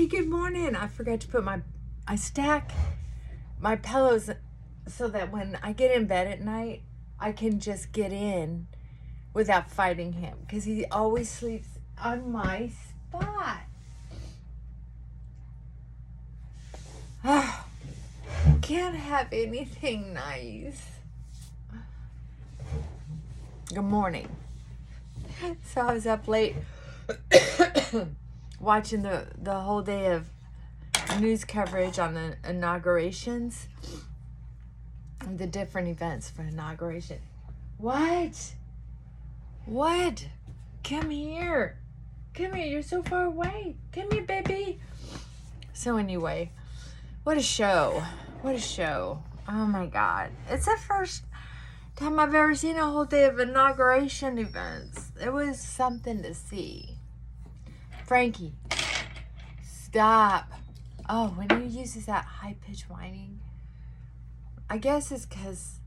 Hey, good morning. I forgot to put I stack my pillows so that when I get in bed at night, I can just get in without fighting him because he always sleeps on my spot. Can't have anything nice. Good morning. So I was up late watching the whole day of news coverage on the inaugurations, the different events for inauguration. What? Come here. You're so far away. Come here, baby. So anyway, what a show. Oh my God. It's the first time I've ever seen a whole day of inauguration events. It was something to see. Frankie, stop. Oh, when he uses that high-pitched whining, I guess it's because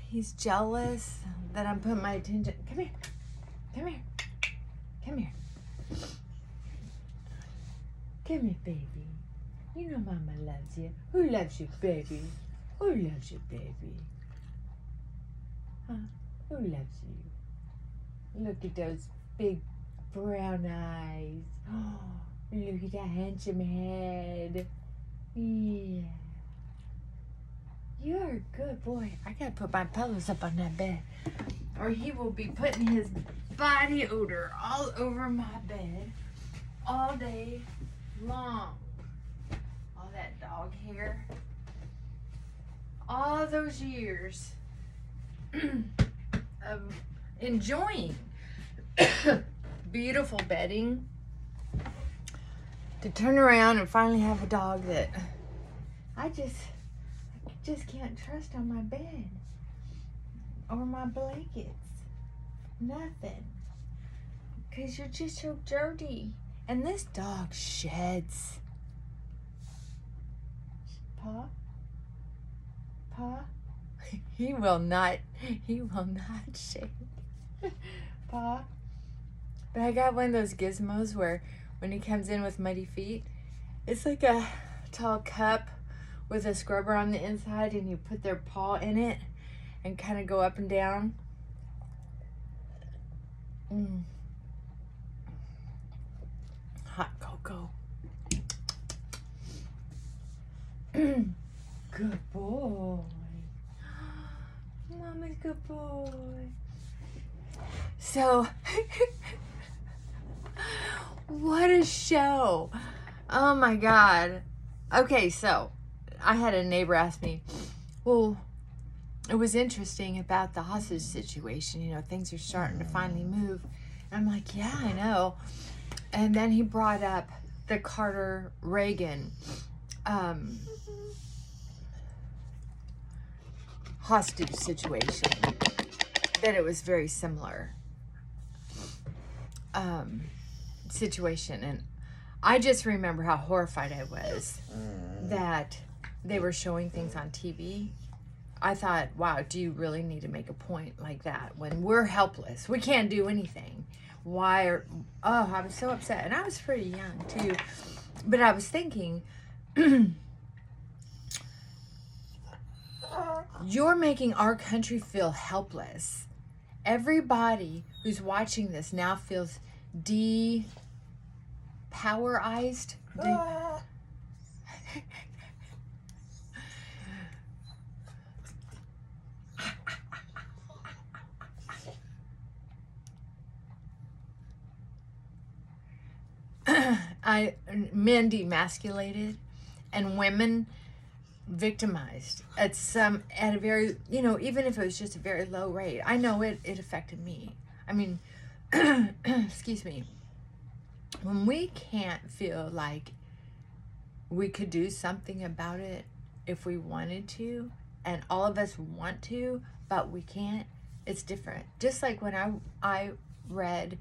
he's jealous that I'm putting my attention. Come here, baby. You know Mama loves you. Who loves you, baby? Who loves you, baby? Huh? Who loves you? Look at those big brown eyes. Oh, look at that handsome head. Yeah. You're a good boy. I gotta put my pillows up on that bed, or he will be putting his body odor all over my bed all day long. All that dog hair. All those years of enjoying beautiful bedding, to turn around and finally have a dog that I just can't trust on my bed or my blankets. Nothing. Because you're just so dirty. And this dog sheds. Pa? He will not shake. Pa? But I got one of those gizmos where when he comes in with muddy feet, it's like a tall cup with a scrubber on the inside, and you put their paw in it and kind of go up and down. Hot cocoa. Good boy. Mama's good boy. So, what a show. Oh my God. Okay, so I had a neighbor ask me, well, it was interesting about the hostage situation. You know, things are starting to finally move. And I'm like, yeah, I know. And then he brought up the Carter-Reagan hostage situation, that it was very similar situation. And I just remember how horrified I was that they were showing things on TV. I thought, wow, do you really need to make a point like that when we're helpless? We can't do anything. I was so upset. And I was pretty young too. But I was thinking, you're making our country feel helpless. Everybody who's watching this now feels de-powerized. Men demasculated and women victimized at a very, even if it was just a very low rate. I know it affected me. I mean, excuse me. When we can't feel like we could do something about it if we wanted to, and all of us want to, but we can't, it's different. Just like when I read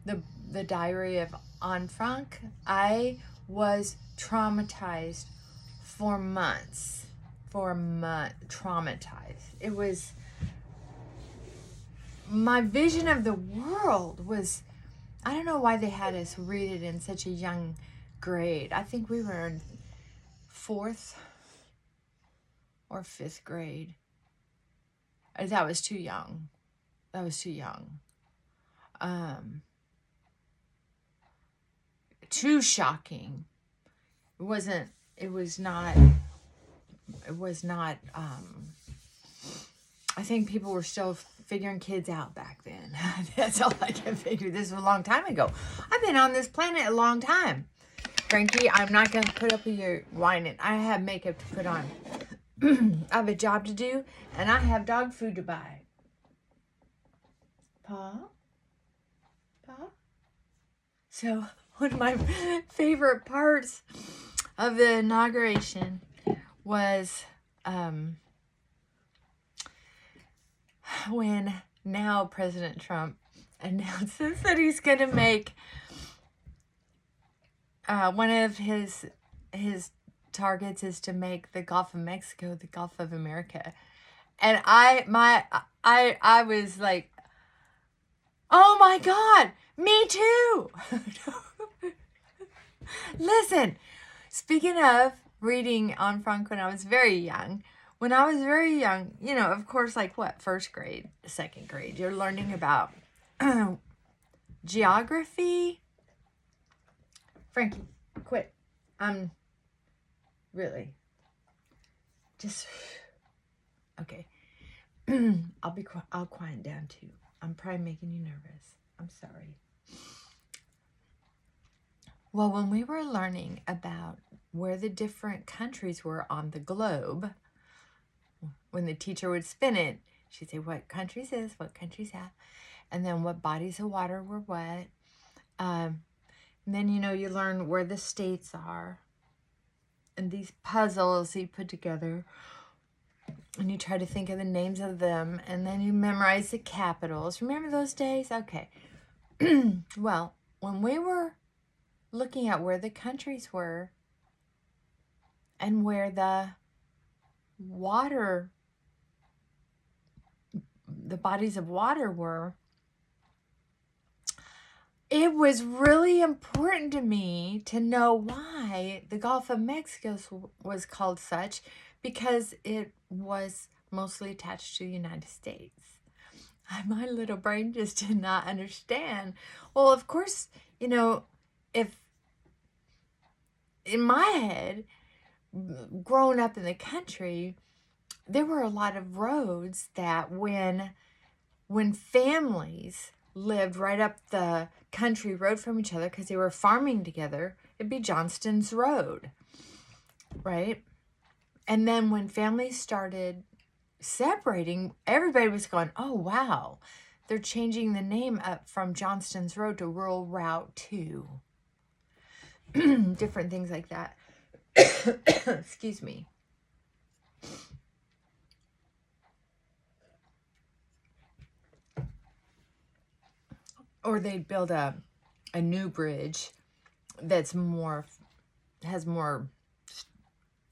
the diary of Anne Frank, I was traumatized for months. Traumatized. It was, my vision of the world was I don't know why they had us read it in such a young grade. I think we were in 4th or 5th grade. That was too young. That was too young. Too shocking. It was not, I think people were still figuring kids out back then. That's all I can figure. This was a long time ago. I've been on this planet a long time. Frankie, I'm not going to put up with your whining. I have makeup to put on. I have a job to do, and I have dog food to buy. Pa? So, one of my favorite parts of the inauguration was when now President Trump announces that he's going to make one of his targets is to make the Gulf of Mexico the Gulf of America. And I was like, oh my God, me too. Listen, speaking of reading Anne Frank when I was very young, of course, like what, 1st grade, 2nd grade, you're learning about geography. Frankie, quit. Really. Just, okay. I'll quiet down too. I'm probably making you nervous. I'm sorry. Well, when we were learning about where the different countries were on the globe, when the teacher would spin it, she'd say, what countries is, what countries have, and then what bodies of water were what. And then, you learn where the states are. And these puzzles you put together. And you try to think of the names of them. And then you memorize the capitals. Remember those days? Okay. Well, when we were looking at where the countries were and where the bodies of water were, it was really important to me to know why the Gulf of Mexico was called such, because it was mostly attached to the United States. My little brain just did not understand. Well, of course, if in my head, growing up in the country, there were a lot of roads that when families lived right up the country road from each other because they were farming together, it'd be Johnston's Road, right? And then when families started separating, everybody was going, oh, wow, they're changing the name up from Johnston's Road to Rural Route 2. Different things like that. Excuse me. Or they'd build a new bridge that's has more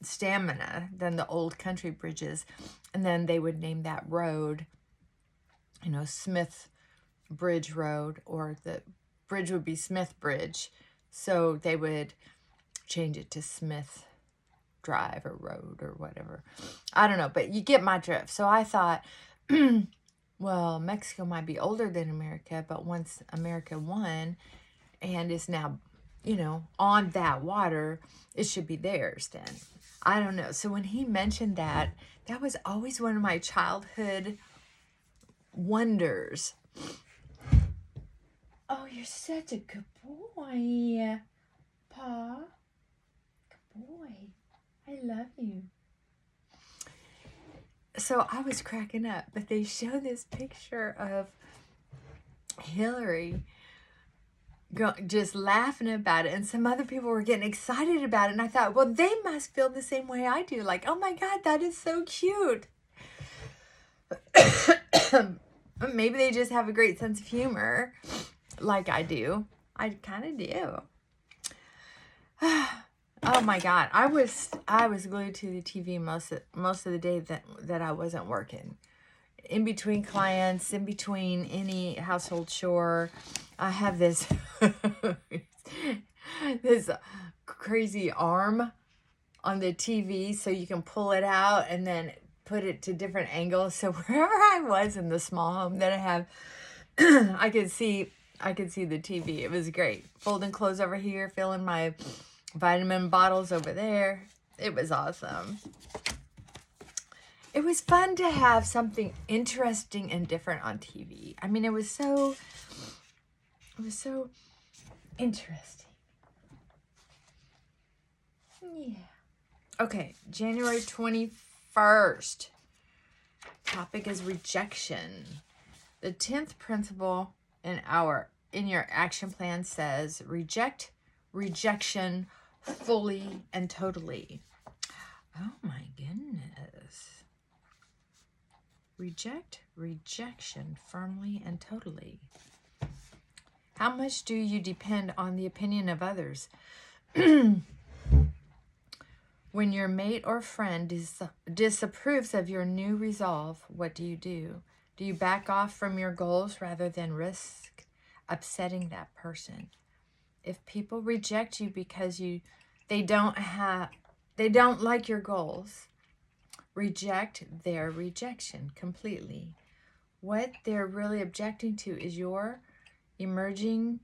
stamina than the old country bridges. And then they would name that road, Smith Bridge Road, or the bridge would be Smith Bridge. So they would change it to Smith Drive or Road or whatever. I don't know, but you get my drift. So I thought, well, Mexico might be older than America, but once America won and is now, on that water, it should be theirs then. I don't know. So when he mentioned that was always one of my childhood wonders. Oh, you're such a good boy, Pa. Good boy. I love you. So I was cracking up, but they show this picture of Hillary just laughing about it, and some other people were getting excited about it, and I thought, well, they must feel the same way I do. Like, oh my God, that is so cute. Maybe they just have a great sense of humor, like I do. I kind of do. Oh my God, I was glued to the TV most of the day that I wasn't working. In between clients, in between any household chore, I have this this crazy arm on the TV so you can pull it out and then put it to different angles. So wherever I was in the small home that I have, I could see the TV. It was great. Folding clothes over here, filling my vitamin bottles over there. It was awesome. It was fun to have something interesting and different on TV. I mean, it was so interesting. Yeah. Okay, January 21st. Topic is rejection. The 10th principle in your action plan says reject rejection fully and totally. Oh my goodness. Reject rejection firmly and totally. How much do you depend on the opinion of others? When your mate or friend disapproves of your new resolve, what do? Do you back off from your goals rather than risk upsetting that person? If people reject you because they don't like your goals, reject their rejection completely. What they're really objecting to is your emerging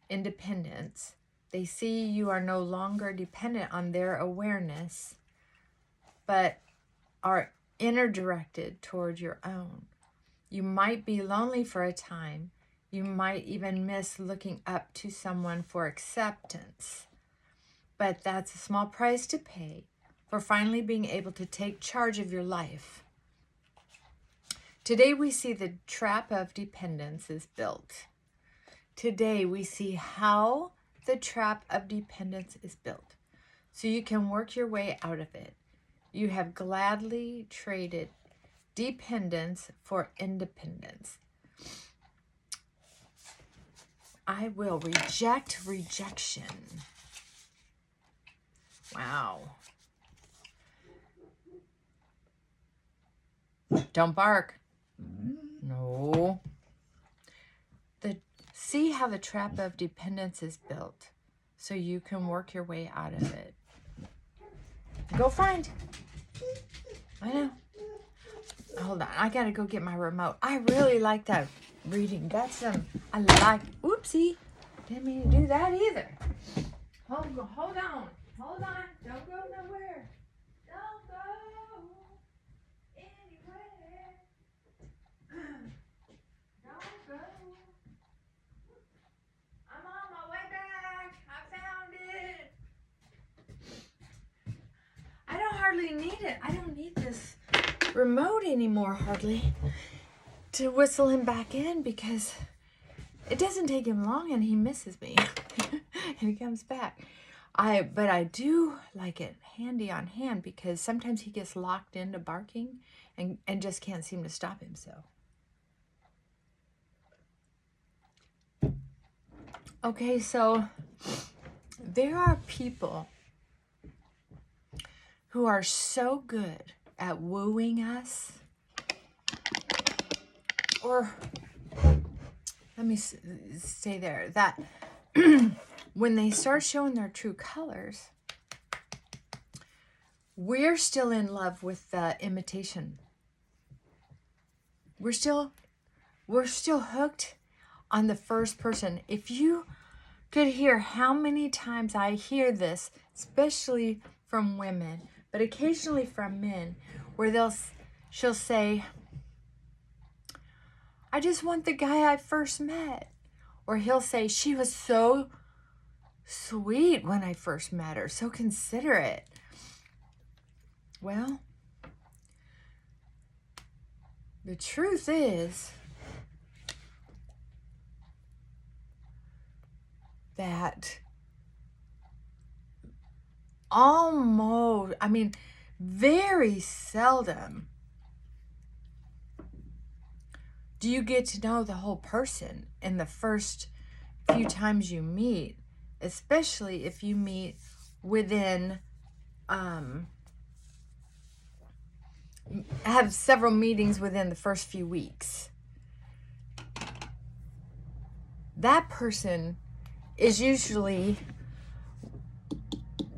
independence. They see you are no longer dependent on their awareness, but are inner directed toward your own. You might be lonely for a time. You might even miss looking up to someone for acceptance. But that's a small price to pay for finally being able to take charge of your life. Today we see the trap of dependence is built. Today we see how the trap of dependence is built, so you can work your way out of it. You have gladly traded dependence for independence. I will reject rejection. Wow. Don't bark. No. See how the trap of dependence is built, so you can work your way out of it. Go find. I know. Hold on. I gotta go get my remote. I really like that reading. I like. Oopsie. Didn't mean to do that either. Hold on. Don't go nowhere. Don't go anywhere. Don't go. I'm on my way back. I found it. I don't hardly need it. I don't need this remote anymore, hardly, to whistle him back in, because it doesn't take him long and he misses me and he comes back. But I do like it handy on hand, because sometimes he gets locked into barking and just can't seem to stop himself. Okay, so there are people who are so good at wooing us, or let me stay there, that when they start showing their true colors, we're still in love with the imitation. We're still hooked on the first person. If you could hear how many times I hear this, especially from women, but occasionally from men, where she'll say, I just want the guy I first met. Or he'll say, she was so sweet when I first met her, so considerate. Well, the truth is that very seldom do you get to know the whole person in the first few times you meet, especially if you meet within, have several meetings within the first few weeks. that person is usually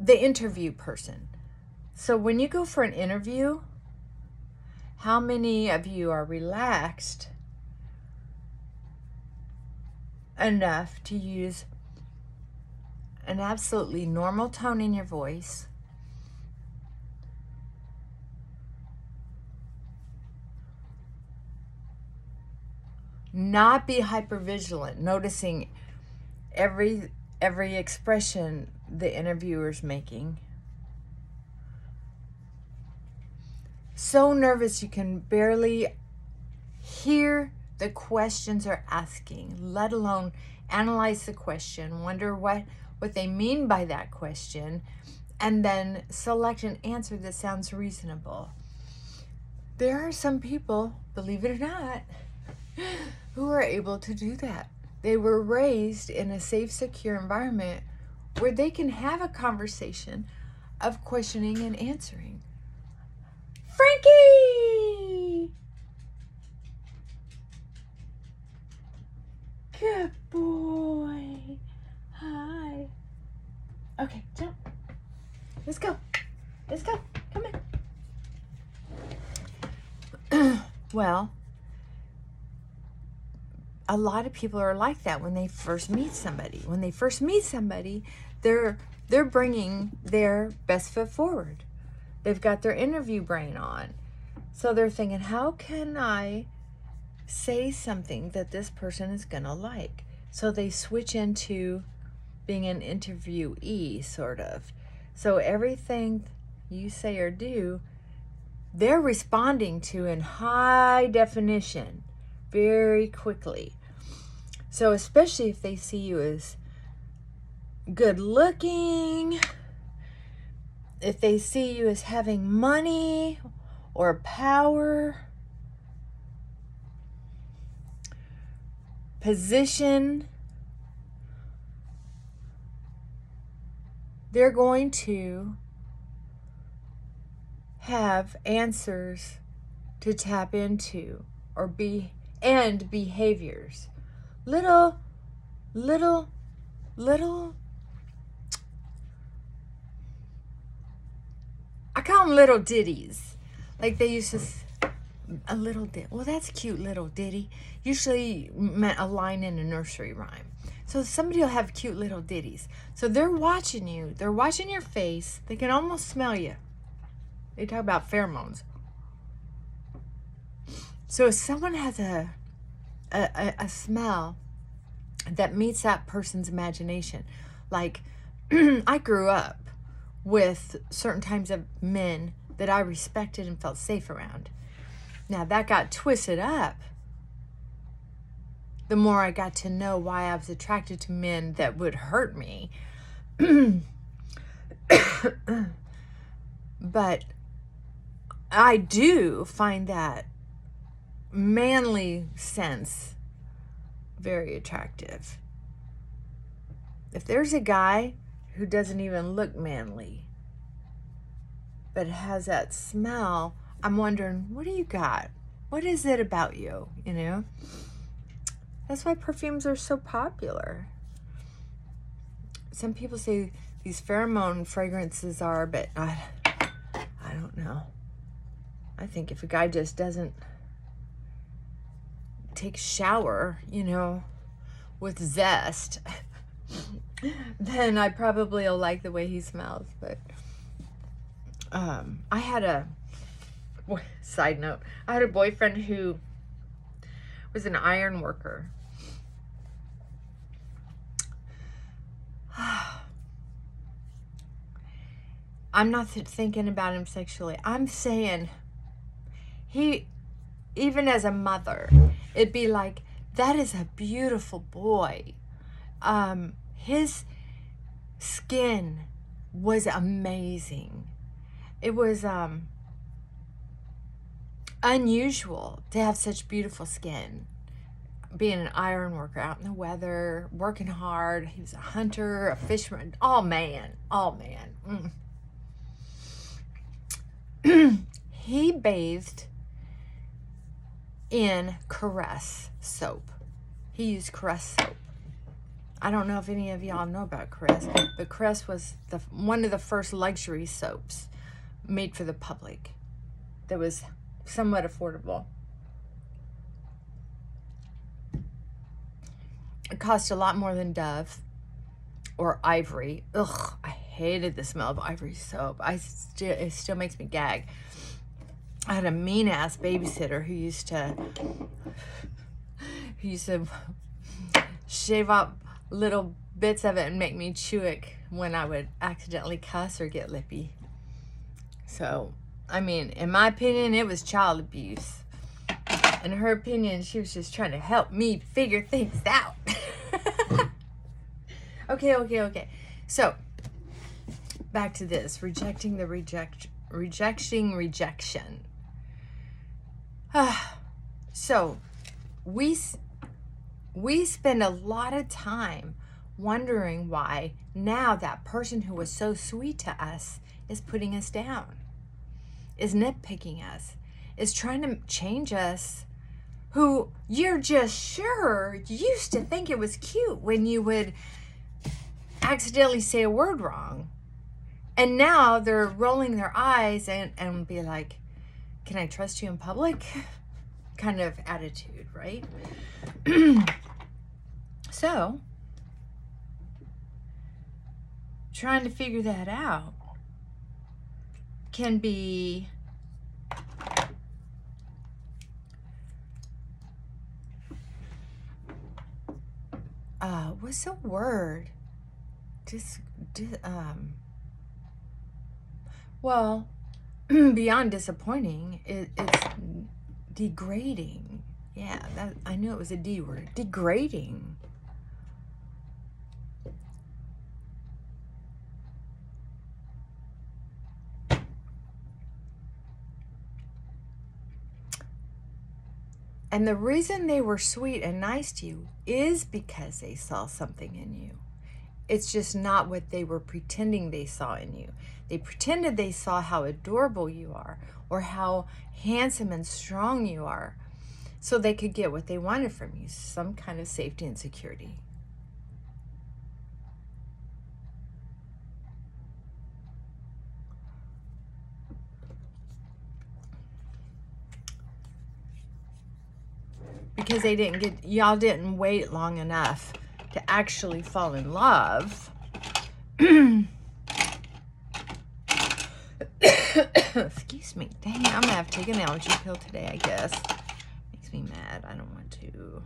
the interview person. So when you go for an interview, how many of you are relaxed enough to use an absolutely normal tone in your voice, not be hypervigilant, noticing every expression the interviewer's making, so nervous you can barely hear the questions they're asking, let alone analyze the question, wonder what they mean by that question, and then select an answer that sounds reasonable. There are some people, believe it or not, who are able to do that. They were raised in a safe, secure environment where they can have a conversation of questioning and answering. Frankie! Good boy. Hi. Okay, jump. Let's go. Let's go. Come on. Well, a lot of people are like that when they first meet somebody. When they first meet somebody, they're bringing their best foot forward. They've got their interview brain on. So they're thinking, how can I say something that this person is going to like? So they switch into being an interviewee, sort of. So everything you say or do, they're responding to in high definition very quickly. So especially if they see you as good looking, if they see you as having money or power, position, they're going to have answers to tap into or and behaviors. Little, I call them little ditties. Like they used to, a little ditty. Well, that's cute, little ditty. Usually meant a line in a nursery rhyme. So somebody will have cute little ditties. So they're watching you. They're watching your face. They can almost smell you. They talk about pheromones. So if someone has a smell that meets that person's imagination, like I grew up with certain types of men that I respected and felt safe around. Now that got twisted up the more I got to know why I was attracted to men that would hurt me. But I do find that manly sense very attractive. If there's a guy who doesn't even look manly but has that smell, I'm wondering, what do you got? What is it about you, you know? That's why perfumes are so popular. Some people say these pheromone fragrances are, but I don't know. I think if a guy just doesn't take a shower, you know, with zest, then I probably will like the way he smells. But I had a side note. I had a boyfriend who was an iron worker. I'm not thinking about him sexually. I'm saying even as a mother, it'd be like, that is a beautiful boy. His skin was amazing. It was unusual to have such beautiful skin. Being an iron worker, out in the weather, working hard. He was a hunter, a fisherman. All man. He bathed in Caress soap. He used Caress soap. I don't know if any of y'all know about Crest, but Crest was one of the first luxury soaps made for the public that was somewhat affordable. It cost a lot more than Dove or Ivory. Ugh, I hated the smell of Ivory soap. It still makes me gag. I had a mean ass babysitter who used to shave up little bits of it and make me chew it when I would accidentally cuss or get lippy. So, I mean, in my opinion, it was child abuse. In her opinion, she was just trying to help me figure things out. Okay. So, back to this. Rejection. So, we spend a lot of time wondering why now that person who was so sweet to us is putting us down, is nitpicking us, is trying to change us, who you're just sure used to think it was cute when you would accidentally say a word wrong. And now they're rolling their eyes and be like, can I trust you in public? Kind of attitude, right? So, trying to figure that out can be what's the word? Well, beyond disappointing, it's degrading. Yeah, I knew it was a D word. Degrading. And the reason they were sweet and nice to you is because they saw something in you. It's just not what they were pretending they saw in you. They pretended they saw how adorable you are or how handsome and strong you are so they could get what they wanted from you, some kind of safety and security. Because y'all didn't wait long enough to actually fall in love. Excuse me. Dang, I'm gonna have to take an allergy pill today, I guess. Makes me mad. I don't want to.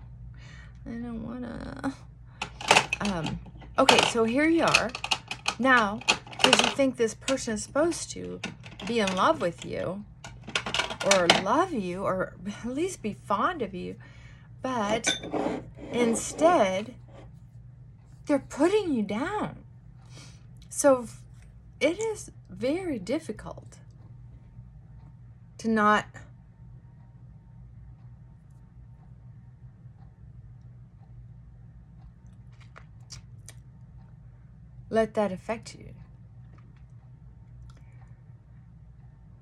Okay, so here you are. Now, because you think this person is supposed to be in love with you, or love you, or at least be fond of you, but instead, they're putting you down. So it is very difficult to not let that affect you.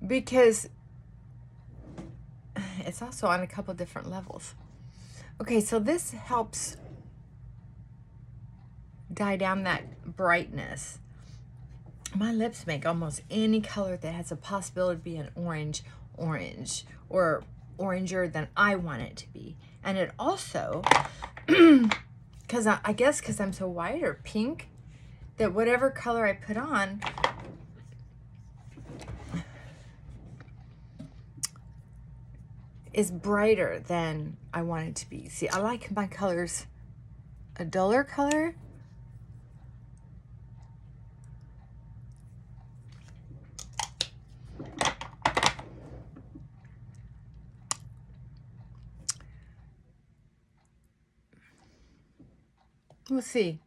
Because it's also on a couple different levels. Okay, so this helps die down that brightness. My lips make almost any color that has a possibility to be an orange, or oranger than I want it to be. And it also, because I guess because I'm so white or pink, that whatever color I put on is brighter than I want it to be. See, I like my colors a duller color. We'll see.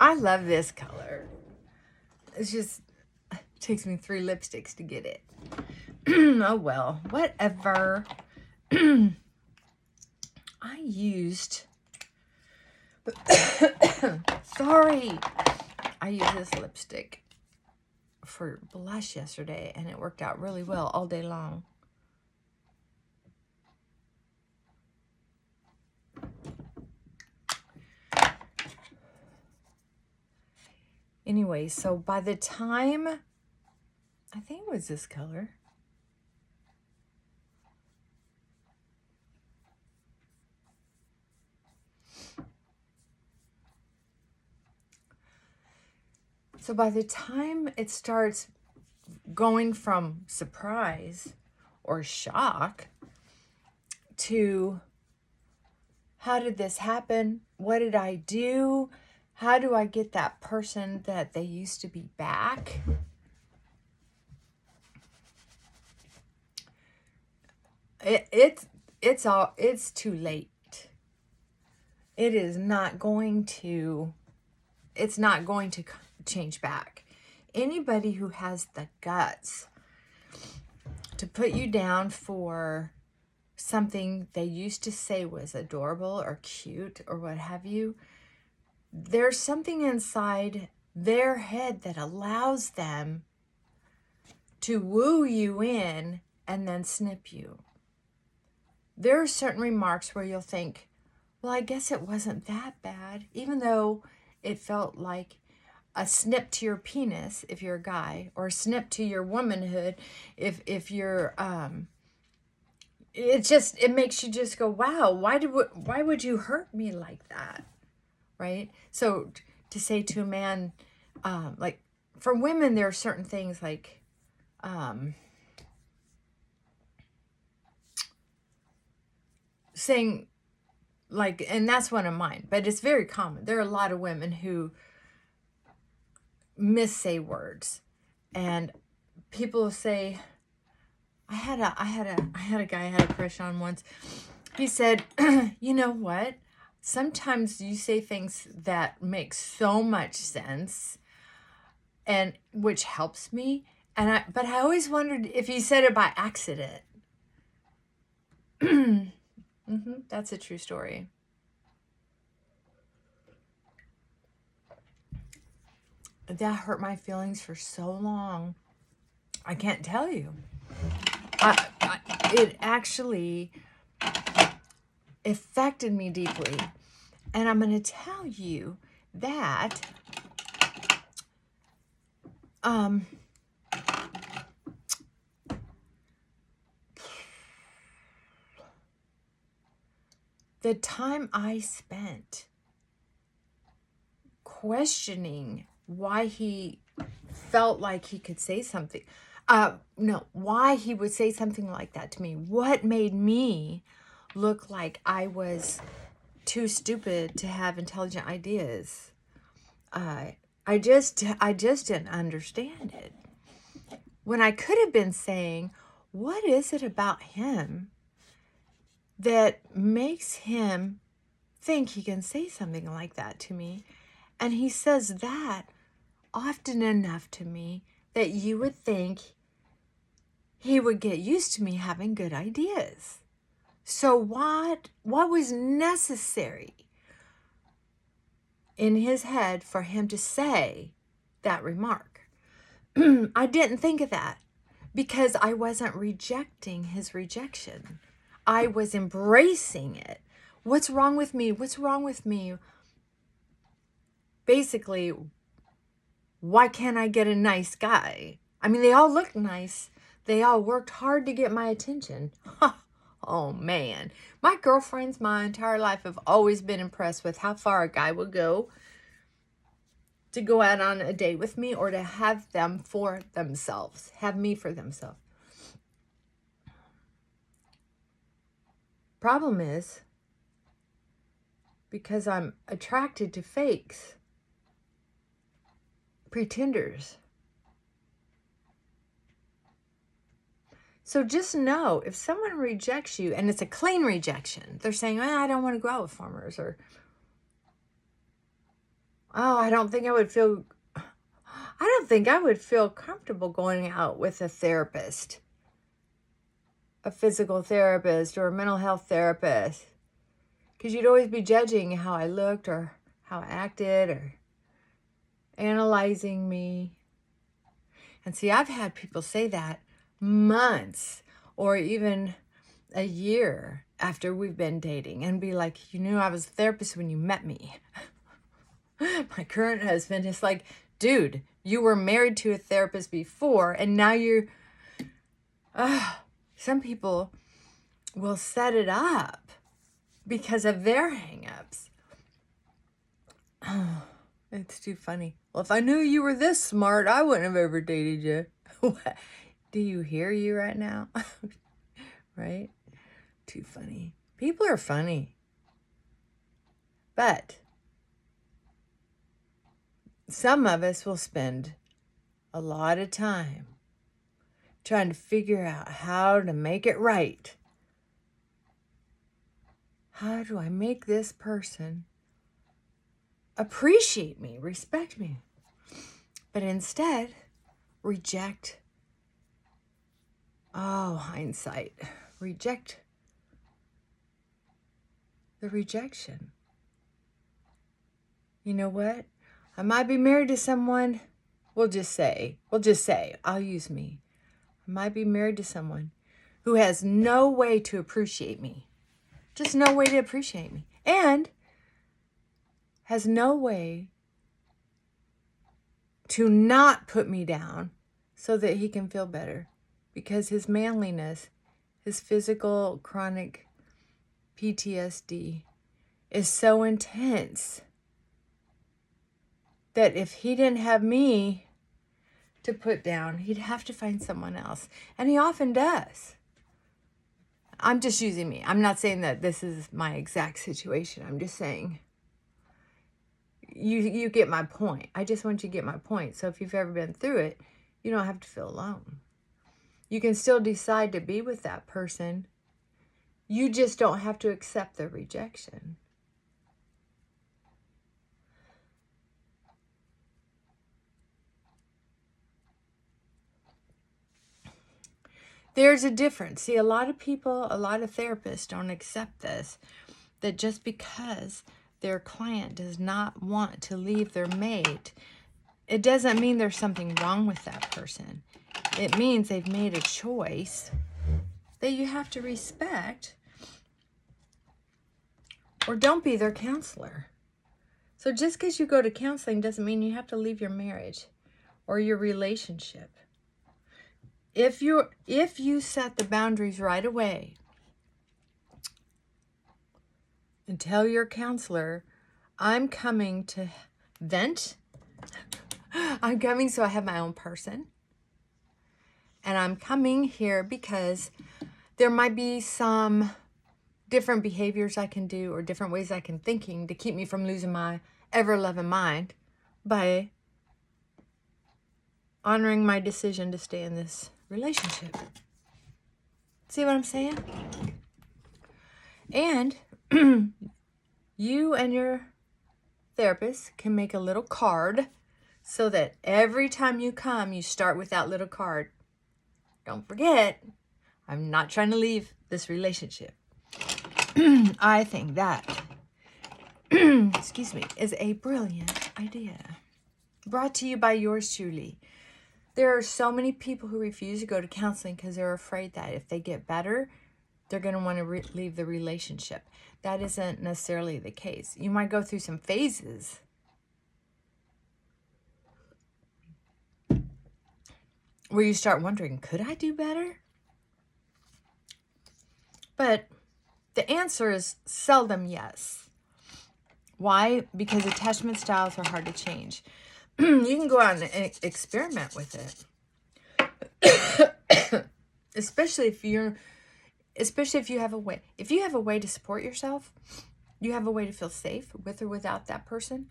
I love this color. It's just, it takes me 3 lipsticks to get it. Oh well, whatever. I used, sorry. I used this lipstick for blush yesterday and it worked out really well all day long. anyway, so by the time, I think it was this color. So by the time it starts going from surprise or shock to how did this happen? What did I do? How do I get that person that they used to be back? It's too late. It's not going to change back. Anybody who has the guts to put you down for something they used to say was adorable or cute or what have you, there's something inside their head that allows them to woo you in and then snip you. There are certain remarks where you'll think, well, I guess it wasn't that bad, even though it felt like a snip to your penis if you're a guy, or a snip to your womanhood if you're it makes you just go, wow, why would you hurt me like that, right? So to say to a man, like for women, there are certain things like saying, like, and that's one of mine, but it's very common. There are a lot of women who missay words, and people say, I had a guy I had a crush on once. He said, you know what? Sometimes you say things that make so much sense, and which helps me. But I always wondered if he said it by accident. That's a true story. That hurt my feelings for so long. I can't tell you. It actually affected me deeply. And I'm going to tell you that the time I spent questioning why he felt like he could say something, why he would say something like that to me, what made me look like I was too stupid to have intelligent ideas. I just didn't understand it. When I could have been saying, what is it about him that makes him think he can say something like that to me? And he says that often enough to me that you would think he would get used to me having good ideas. So what was necessary in his head for him to say that remark? I didn't think of that because I wasn't rejecting his rejection. I was embracing it. What's wrong with me? What's wrong with me? Basically, why can't I get a nice guy? I mean, they all look nice. They all worked hard to get my attention. Oh, man. My girlfriends my entire life have always been impressed with how far a guy would go to go out on a date with me or to have them for themselves, have me for themselves. Problem is, because I'm attracted to fakes, pretenders. So just know, if someone rejects you, and it's a clean rejection, they're saying, I don't want to go out with farmers, or, I don't think I would feel comfortable going out with a therapist, a physical therapist, or a mental health therapist, because you'd always be judging how I looked, or how I acted, or analyzing me. And see, I've had people say that months or even a year after we've been dating and be like, you knew I was a therapist when you met me. My current husband is like, dude, you were married to a therapist before, and now you're... some people will set it up because of their hang-ups. It's too funny. Well, if I knew you were this smart, I wouldn't have ever dated you. What? Do you hear you right now? Right? Too funny. People are funny. But some of us will spend a lot of time trying to figure out how to make it right. How do I make this person appreciate me, respect me? But instead, reject. Oh, hindsight. Reject the rejection. You know what? I might be married to someone, we'll just say, I'll use me. I might be married to someone who has no way to appreciate me. Just no way to appreciate me. And has no way to not put me down so that he can feel better. Because his manliness, his physical chronic PTSD is so intense that if he didn't have me to put down, he'd have to find someone else. And he often does. I'm just using me. I'm not saying that this is my exact situation. I'm just saying you get my point. I just want you to get my point. So if you've ever been through it, you don't have to feel alone. You can still decide to be with that person. You just don't have to accept the rejection. There's a difference. See, a lot of people, a lot of therapists don't accept this, that just because their client does not want to leave their mate, it doesn't mean there's something wrong with that person. It means they've made a choice that you have to respect, or don't be their counselor. So just because you go to counseling doesn't mean you have to leave your marriage or your relationship. If you set the boundaries right away and tell your counselor, I'm coming to vent, I'm coming so I have my own person, and I'm coming here because there might be some different behaviors I can do or different ways I can thinking to keep me from losing my ever-loving mind by honoring my decision to stay in this relationship. See what I'm saying? And you and your therapist can make a little card so that every time you come, you start with that little card. Don't forget, I'm not trying to leave this relationship. I think that, excuse me, is a brilliant idea. Brought to you by yours truly. There are so many people who refuse to go to counseling because they're afraid that if they get better, they're going to want to leave the relationship. That isn't necessarily the case. You might go through some phases where you start wondering, could I do better? But the answer is seldom yes. Why? Because attachment styles are hard to change. You can go out and experiment with it. Especially if you have a way. If you have a way to support yourself, you have a way to feel safe with or without that person.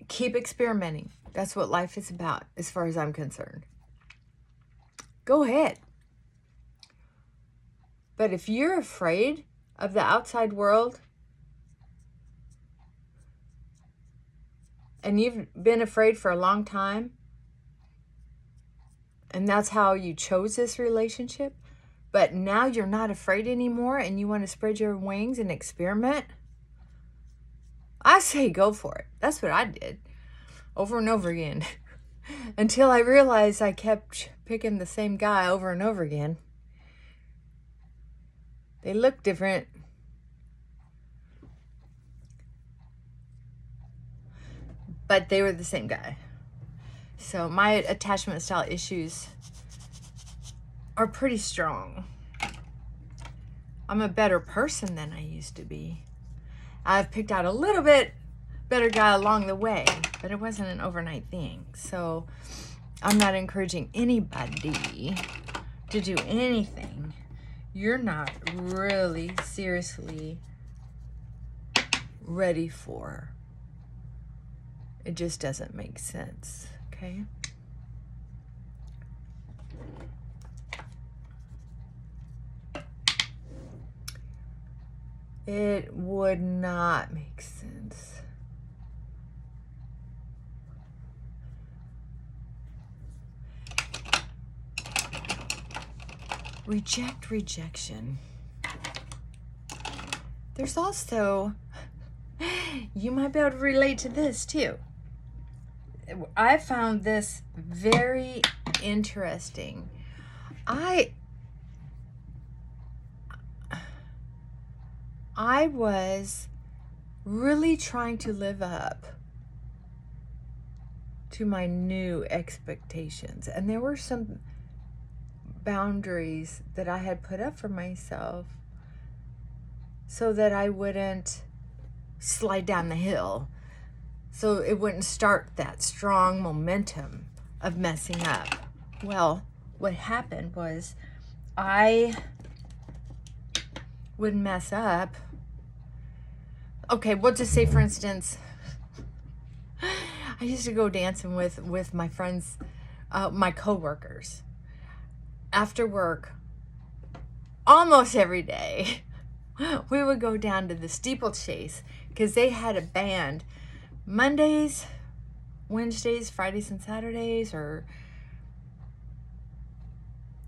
Keep experimenting. That's what life is about, as far as I'm concerned. Go ahead. But if you're afraid of the outside world, and you've been afraid for a long time, and that's how you chose this relationship, but now you're not afraid anymore and you want to spread your wings and experiment, I say go for it. That's what I did over and over again until I realized I kept picking the same guy over and over again. They look different. but they were the same guy. So my attachment style issues are pretty strong. I'm a better person than I used to be. I've picked out a little bit better guy along the way, but it wasn't an overnight thing. So I'm not encouraging anybody to do anything you're not really seriously ready for. It just doesn't make sense, okay? It would not make sense. Reject rejection. There's also, you might be able to relate to this too. I found this very interesting. I was really trying to live up to my new expectations, and there were some boundaries that I had put up for myself so that I wouldn't slide down the hill, so it wouldn't start that strong momentum of messing up. Well, what happened was I would mess up. Okay, we'll just say, for instance, I used to go dancing with my friends, my coworkers, after work, almost every day. We would go down to the steeplechase because they had a band Mondays, Wednesdays, Fridays, and Saturdays, or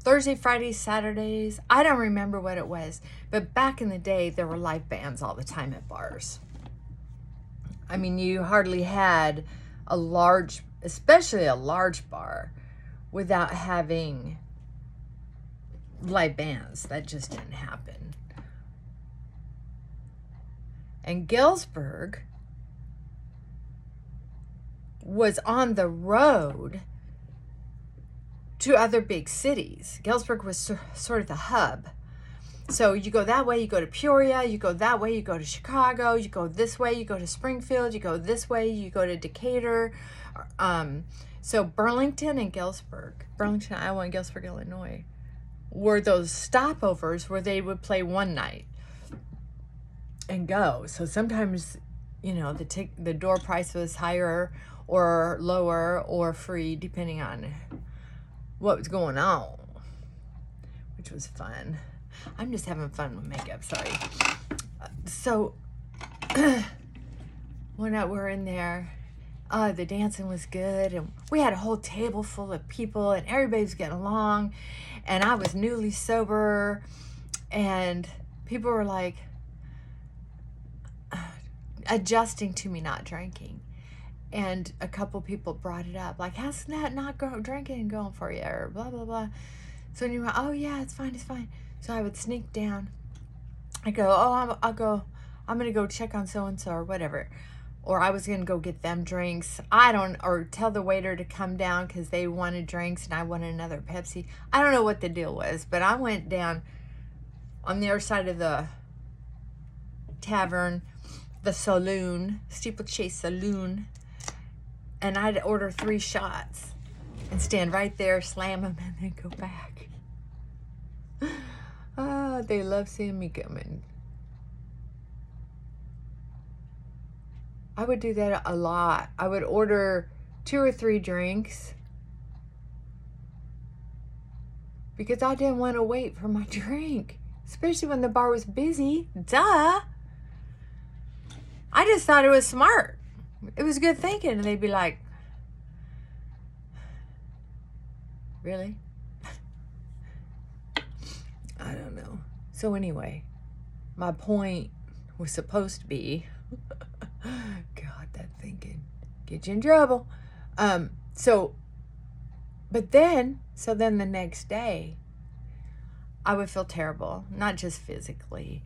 Thursday, Fridays, Saturdays. I don't remember what it was, but back in the day, there were live bands all the time at bars. I mean, you hardly had a large, especially a large bar, without having live bands. That just didn't happen. And Galesburg was on the road to other big cities. Galesburg was sort of the hub. So you go that way, you go to Peoria, you go that way, you go to Chicago, you go this way, you go to Springfield, you go this way, you go to Decatur. So Burlington and Galesburg, Burlington, Iowa, and Galesburg, Illinois, were those stopovers where they would play one night and go. So sometimes, you know, the door price was higher or lower or free, depending on what was going on, which was fun. I'm just having fun with makeup, sorry. So when we were in there, the dancing was good, and we had a whole table full of people, and everybody was getting along, and I was newly sober, and people were like adjusting to me not drinking. And a couple people brought it up, like, how's that not drinking going for you, or blah, blah, blah. So when you went, oh, yeah, it's fine, it's fine. So I would sneak down. I go, oh, I'm going to go check on so-and-so or whatever. Or I was going to go get them drinks. Or tell the waiter to come down because they wanted drinks and I wanted another Pepsi. I don't know what the deal was, but I went down on the other side of the tavern, the saloon, Steeplechase Saloon, and I'd order 3 shots and stand right there, slam them, and then go back. They love seeing me coming. I would do that a lot. I would order 2 or 3 drinks because I didn't want to wait for my drink, especially when the bar was busy. Duh. I just thought it was smart. It was good thinking. And they'd be like, really? I don't know. So anyway, my point was supposed to be, God, that thinking get you in trouble. So then the next day, I would feel terrible, not just physically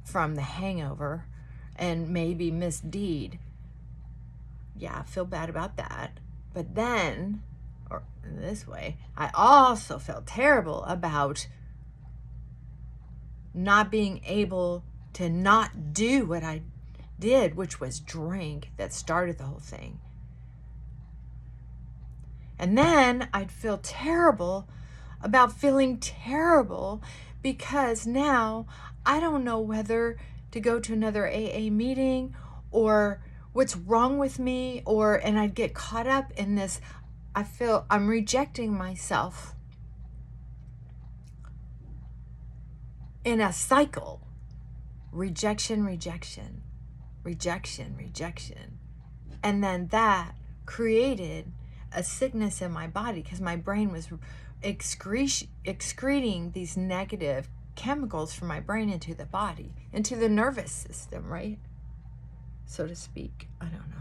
from the hangover and maybe misdeed, Yeah, I feel bad about that. But then, or in this way, I also felt terrible about not being able to not do what I did, which was drink, that started the whole thing. And then I'd feel terrible about feeling terrible because now I don't know whether to go to another AA meeting or what's wrong with me, and I'd get caught up in this. I feel I'm rejecting myself in a cycle. Rejection, rejection, rejection, rejection. And then that created a sickness in my body because my brain was excreting these negative chemicals from my brain into the body, into the nervous system, right? So to speak. I don't know.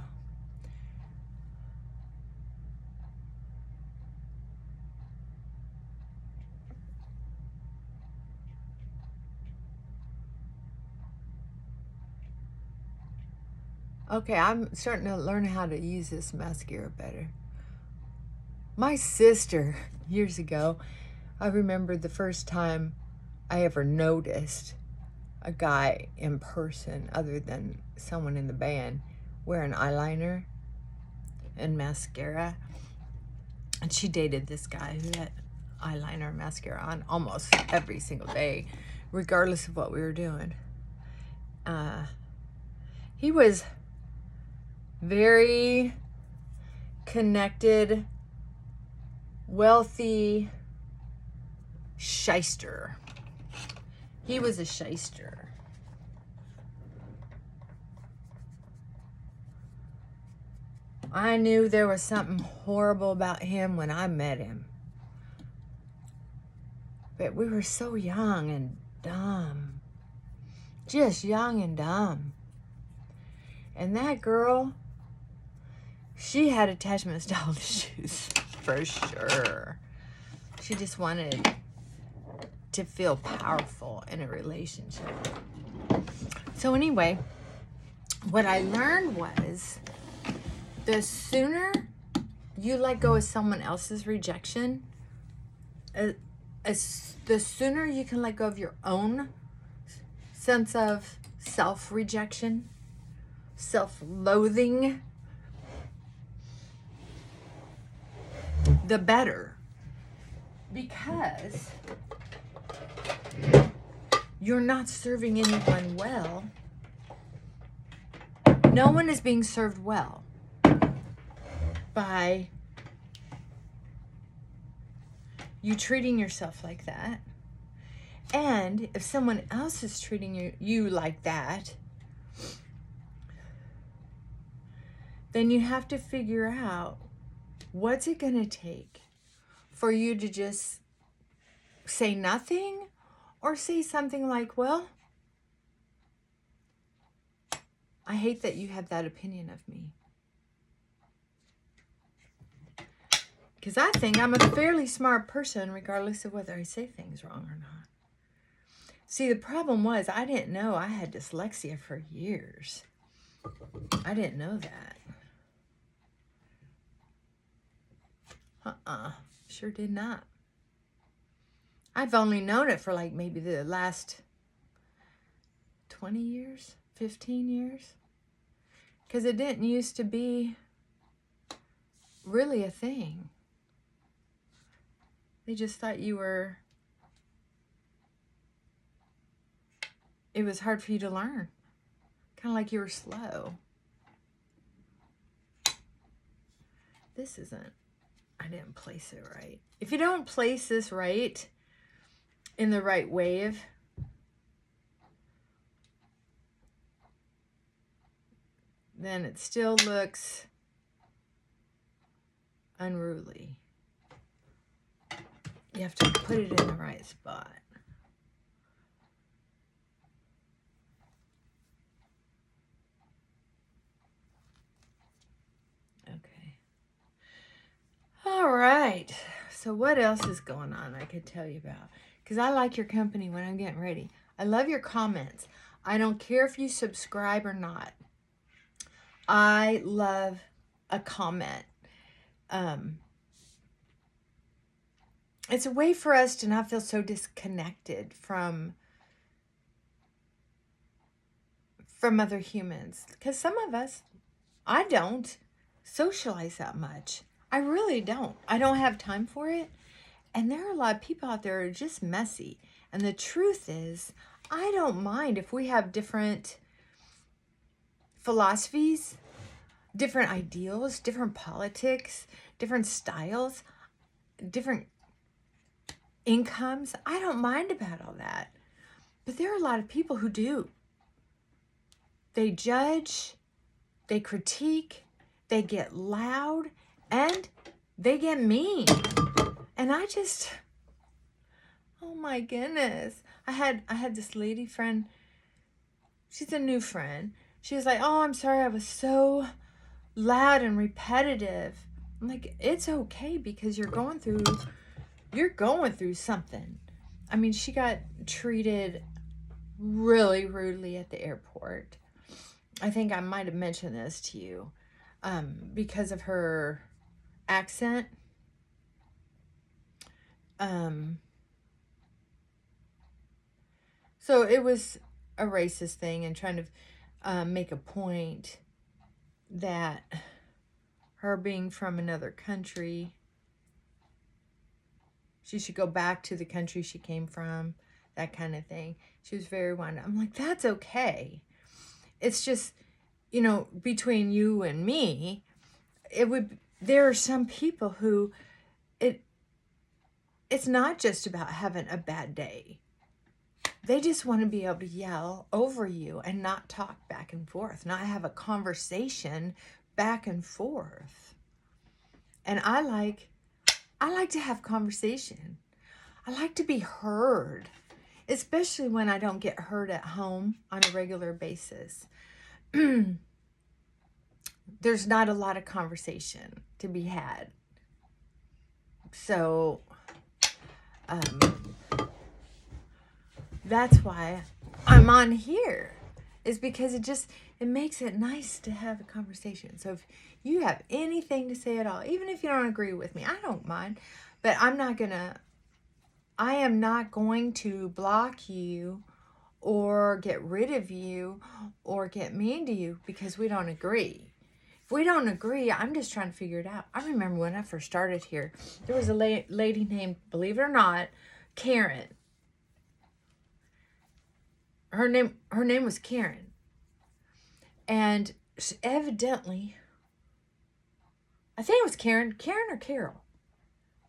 Okay, I'm starting to learn how to use this mascara better. My sister, years ago, I remember the first time I ever noticed a guy in person, other than someone in the band, wearing eyeliner and mascara. And she dated this guy who had eyeliner and mascara on almost every single day, regardless of what we were doing. He was very connected, wealthy shyster. He was a shyster. I knew there was something horrible about him when I met him. But we were so young and dumb. Just young and dumb. And that girl, she had attachment style issues, for sure. She just wanted to feel powerful in a relationship. So anyway, what I learned was the sooner you let go of someone else's rejection, the sooner you can let go of your own sense of self-rejection, self-loathing, the better. Because you're not serving anyone well. No one is being served well by you treating yourself like that. And if someone else is treating you like that, then you have to figure out, what's it going to take for you to just say nothing or say something like, well, I hate that you have that opinion of me. Because I think I'm a fairly smart person, regardless of whether I say things wrong or not. See, the problem was I didn't know I had dyslexia for years. I didn't know that. Sure did not. I've only known it for like maybe the last 20 years, 15 years. Because it didn't used to be really a thing. They just thought you were... It was hard for you to learn. Kind of like you were slow. This isn't... I didn't place it right. If you don't place this right, in the right wave, then it still looks unruly. You have to put it in the right spot. Okay. All right. So what else is going on I could tell you about? Because I like your company when I'm getting ready. I love your comments. I don't care if you subscribe or not. I love a comment. It's a way for us to not feel so disconnected from other humans. Because some of us, I don't socialize that much. I really don't. I don't have time for it. And there are a lot of people out there who are just messy. And the truth is, I don't mind if we have different philosophies, different ideals, different politics, different styles, different incomes. I don't mind about all that. But there are a lot of people who do. They judge, they critique, they get loud, and they get mean. And I just, oh my goodness. I had this lady friend. She's a new friend. She was like, "Oh, I'm sorry I was so loud and repetitive." I'm like, "It's okay, because you're going through something." I mean, she got treated really rudely at the airport. I think I might have mentioned this to you, because of her accent. So it was a racist thing, and trying to make a point that her being from another country, she should go back to the country she came from, that kind of thing. She was very winded. I'm like, that's okay. It's just, between you and me, there are some people who it's not just about having a bad day. They just want to be able to yell over you and not talk back and forth, not have a conversation back and forth. And I like to have conversation. I like to be heard, especially when I don't get heard at home on a regular basis. There's not a lot of conversation to be had. So, that's why I'm on here, is because it makes it nice to have a conversation. So if you have anything to say at all, even if you don't agree with me, I don't mind, but I am not going to block you or get rid of you or get mean to you because we don't agree. If we don't agree, I'm just trying to figure it out. I remember when I first started here, there was a lady named, believe it or not, Karen. Her name was Karen. And evidently, I think it was Karen or Carol.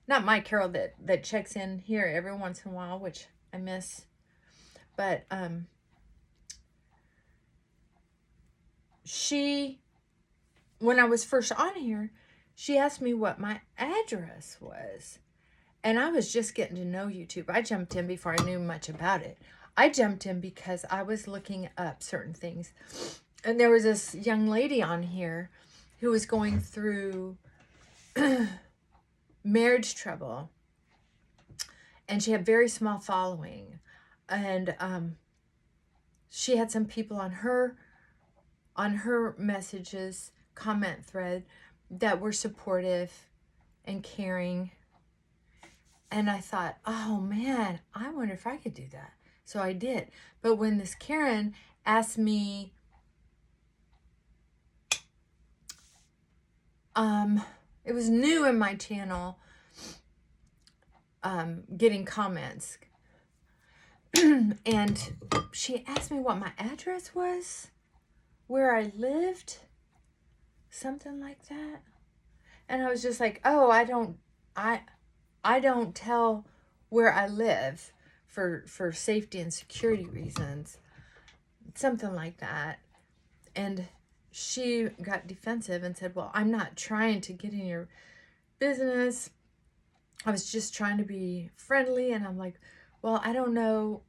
Not my Carol that checks in here every once in a while, which I miss. But when I was first on here, she asked me what my address was. And I was just getting to know YouTube. I jumped in before I knew much about it. I jumped in because I was looking up certain things. And there was this young lady on here who was going through marriage trouble. And she had very small following. And she had some people on her messages, comment thread, that were supportive and caring. And I thought, oh man, I wonder if I could do that. So I did. But when this Karen asked me, it was new in my channel, getting comments. And she asked me what my address was, where I lived, something like that. And I was just like, oh, I don't tell where I live for safety and security reasons, something like that. And she got defensive and said, well, I'm not trying to get in your business. I was just trying to be friendly. And I'm like, well, I don't know,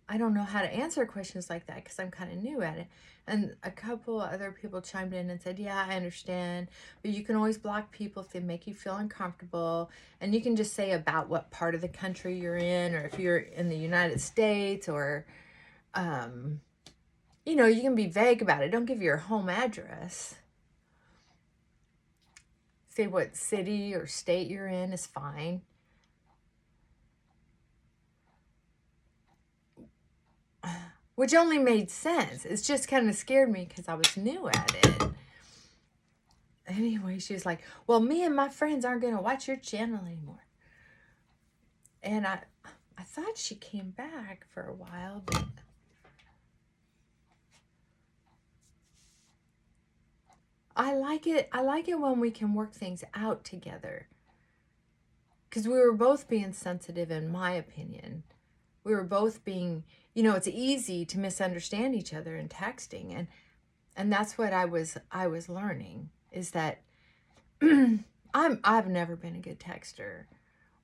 I don't know how to answer questions like that because I'm kind of new at it. And a couple other people chimed in and said, yeah, I understand, but you can always block people if they make you feel uncomfortable. And you can just say about what part of the country you're in, or if you're in the United States, or you know, you can be vague about it. Don't give your home address. Say what city or state you're in is fine. Which only made sense. It's just kind of scared me because I was new at it. Anyway, she was like, well, me and my friends aren't going to watch your channel anymore. And I thought she came back for a while, but I like it. I like it when we can work things out together. Because we were both being sensitive, in my opinion. We were both being, you know, it's easy to misunderstand each other in texting. And that's what I was learning, is that I've never been a good texter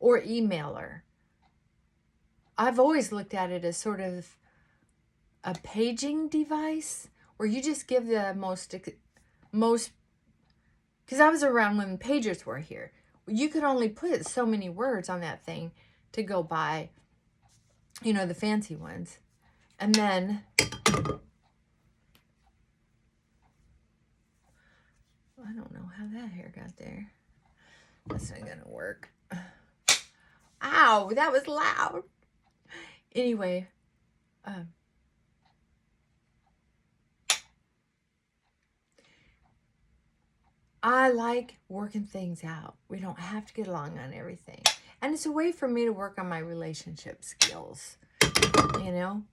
or emailer. I've always looked at it as sort of a paging device where you just give the most, because I was around when pagers were here. You could only put so many words on that thing to go by, you know, the fancy ones. And then I don't know how that hair got there. That's not gonna work. Ow, that was loud. Anyway, I like working things out. We don't have to get along on everything. And it's a way for me to work on my relationship skills, you know?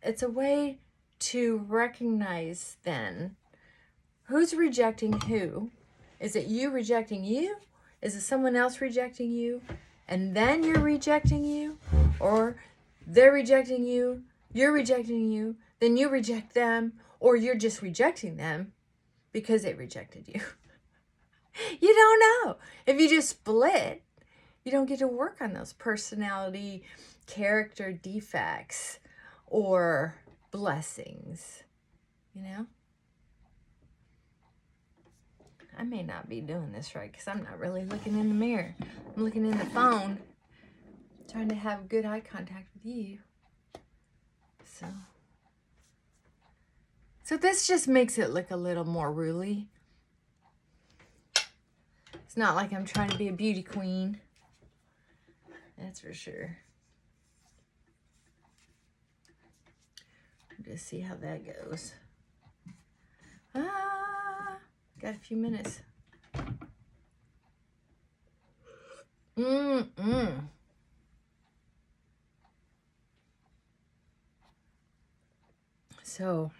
It's a way to recognize then who's rejecting who. Is it you rejecting you? Is it someone else rejecting you? And then you're rejecting you? Or they're rejecting you, you're rejecting you, then you reject them, or you're just rejecting them because they rejected you. You don't know. If you just split, you don't get to work on those personality, character defects, or blessings, you know? I may not be doing this right because I'm not really looking in the mirror. I'm looking in the phone, trying to have good eye contact with you. So this just makes it look a little more ruly. It's not like I'm trying to be a beauty queen. That's for sure. Just see how that goes. Got a few minutes. So,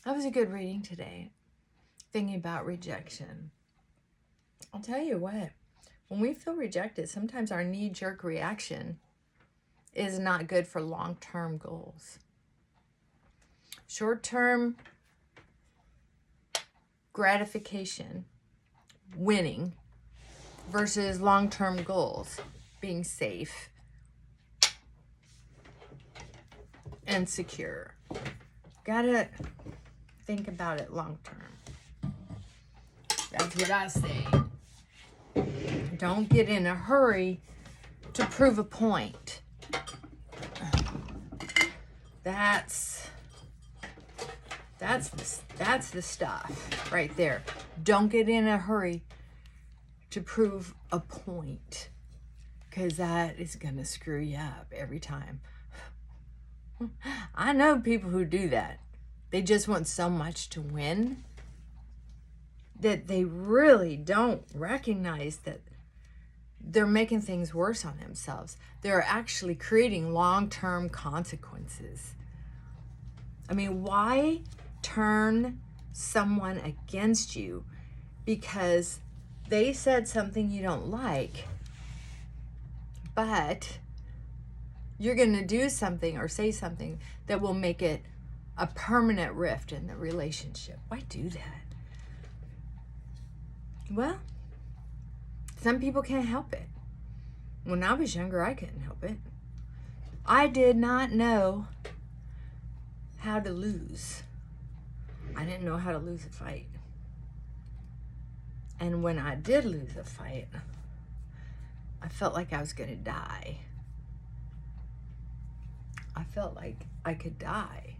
that was a good reading today. Thinking about rejection. I'll tell you what, when we feel rejected, sometimes our knee-jerk reaction is not good for long-term goals. Short-term gratification, winning, versus long-term goals, being safe and secure. Gotta think about it long-term. That's what I say. Don't get in a hurry to prove a point. That's the stuff right there. Don't get in a hurry to prove a point, because that is going to screw you up every time. I know people who do that. They just want so much to win that they really don't recognize that they're making things worse on themselves. They're actually creating long-term consequences. I mean, why turn someone against you because they said something you don't like, but you're going to do something or say something that will make it a permanent rift in the relationship? Why do that? Well, some people can't help it. When I was younger, I couldn't help it. I did not know how to lose. I didn't know how to lose a fight. And when I did lose a fight, I felt like I was going to die. I felt like I could die.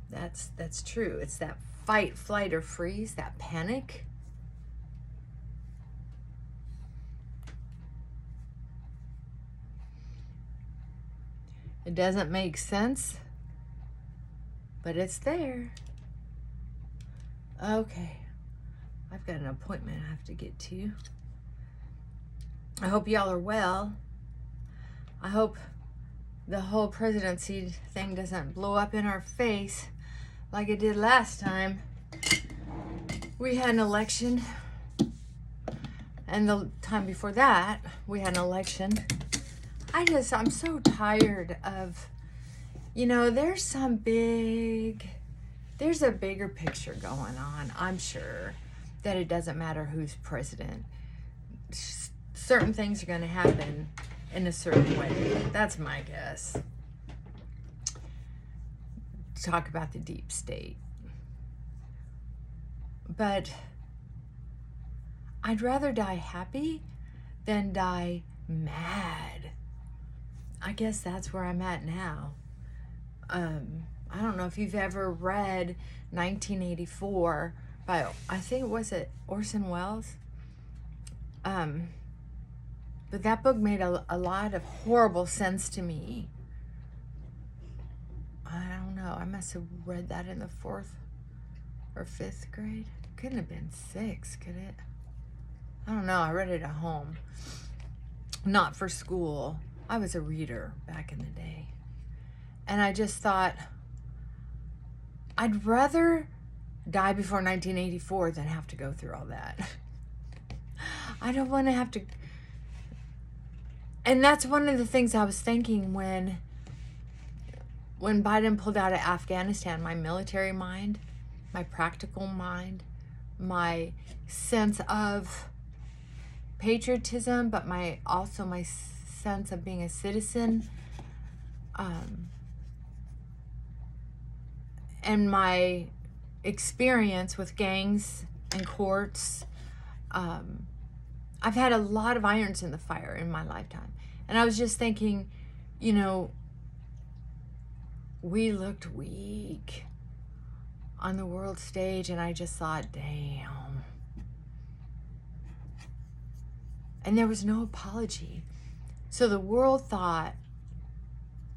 That's true. It's that fight, flight, or freeze, that panic. It doesn't make sense, but it's there. Okay, I've got an appointment I have to get to. I hope y'all are well. I hope the whole presidency thing doesn't blow up in our face like it did last time. We had an election, and the time before that, we had an election. I'm so tired of, there's a bigger picture going on. I'm sure that it doesn't matter who's president. Certain things are going to happen in a certain way. That's my guess. Talk about the deep state. But I'd rather die happy than die mad. I guess that's where I'm at now. I don't know if you've ever read 1984 by, I think, was it Orson Welles? But that book made a lot of horrible sense to me. I don't know. I must have read that in the 4th or 5th grade. Couldn't have been 6, could it? I don't know. I read it at home. Not for school. I was a reader back in the day. And I just thought, I'd rather die before 1984 than have to go through all that. I don't want to have to. And that's one of the things I was thinking when Biden pulled out of Afghanistan. My military mind, my practical mind, my sense of patriotism, but also my sense of being a citizen, and my experience with gangs and courts. I've had a lot of irons in the fire in my lifetime. And I was just thinking, we looked weak on the world stage, and I just thought, damn. And there was no apology. So the world thought,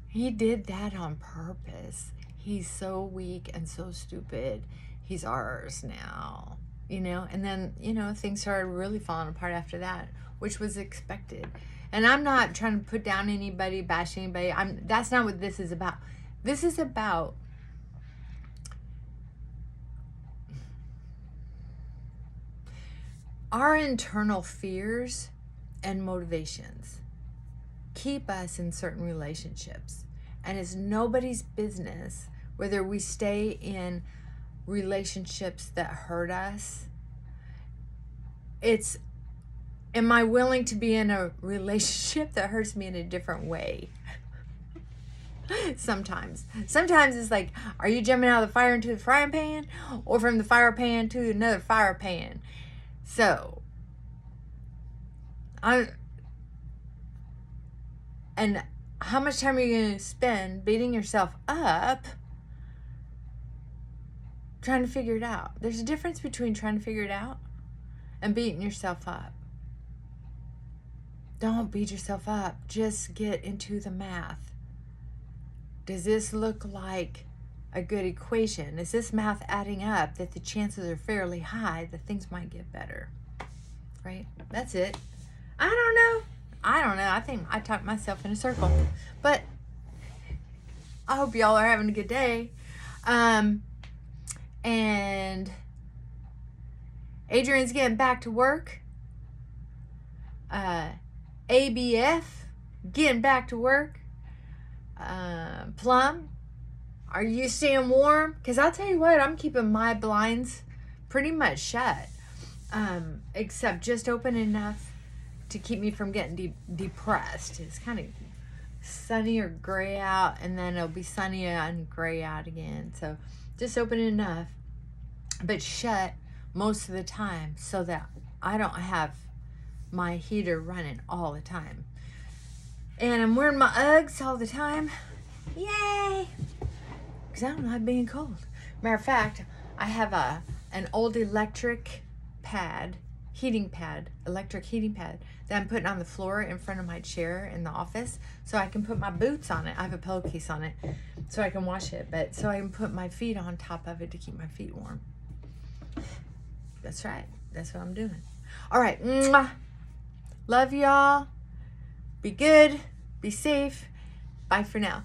he did that on purpose. He's so weak and so stupid. He's ours now, And then, things started really falling apart after that, which was expected. And I'm not trying to put down anybody, bash anybody. That's not what this is about. This is about our internal fears and motivations keep us in certain relationships. And it's nobody's business whether we stay in relationships that hurt us. It's, am I willing to be in a relationship that hurts me in a different way? Sometimes it's like, are you jumping out of the fire into the frying pan, or from the fire pan to another fire pan? So, and how much time are you going to spend beating yourself up trying to figure it out? There's a difference between trying to figure it out and beating yourself up. Don't beat yourself up. Just get into the math. Does this look like a good equation? Is this math adding up that the chances are fairly high that things might get better? Right? That's it. I don't know. I think I talked myself in a circle. But I hope y'all are having a good day. And Adrian's getting back to work. ABF getting back to work. Plum, are you staying warm? Because I'll tell you what, I'm keeping my blinds pretty much shut, except just open enough to keep me from getting depressed. It's kind of sunny or gray out, and then it'll be sunny and gray out again. So just open enough, but shut most of the time so that I don't have my heater running all the time. And I'm wearing my Uggs all the time. Yay! Because I don't like being cold. Matter of fact, I have an old electric heating pad that I'm putting on the floor in front of my chair in the office so I can put my boots on it. I have a pillowcase on it so I can wash it, but so I can put my feet on top of it to keep my feet warm. That's right. That's what I'm doing. All right. Mwah. Love y'all. Be good. Be safe. Bye for now.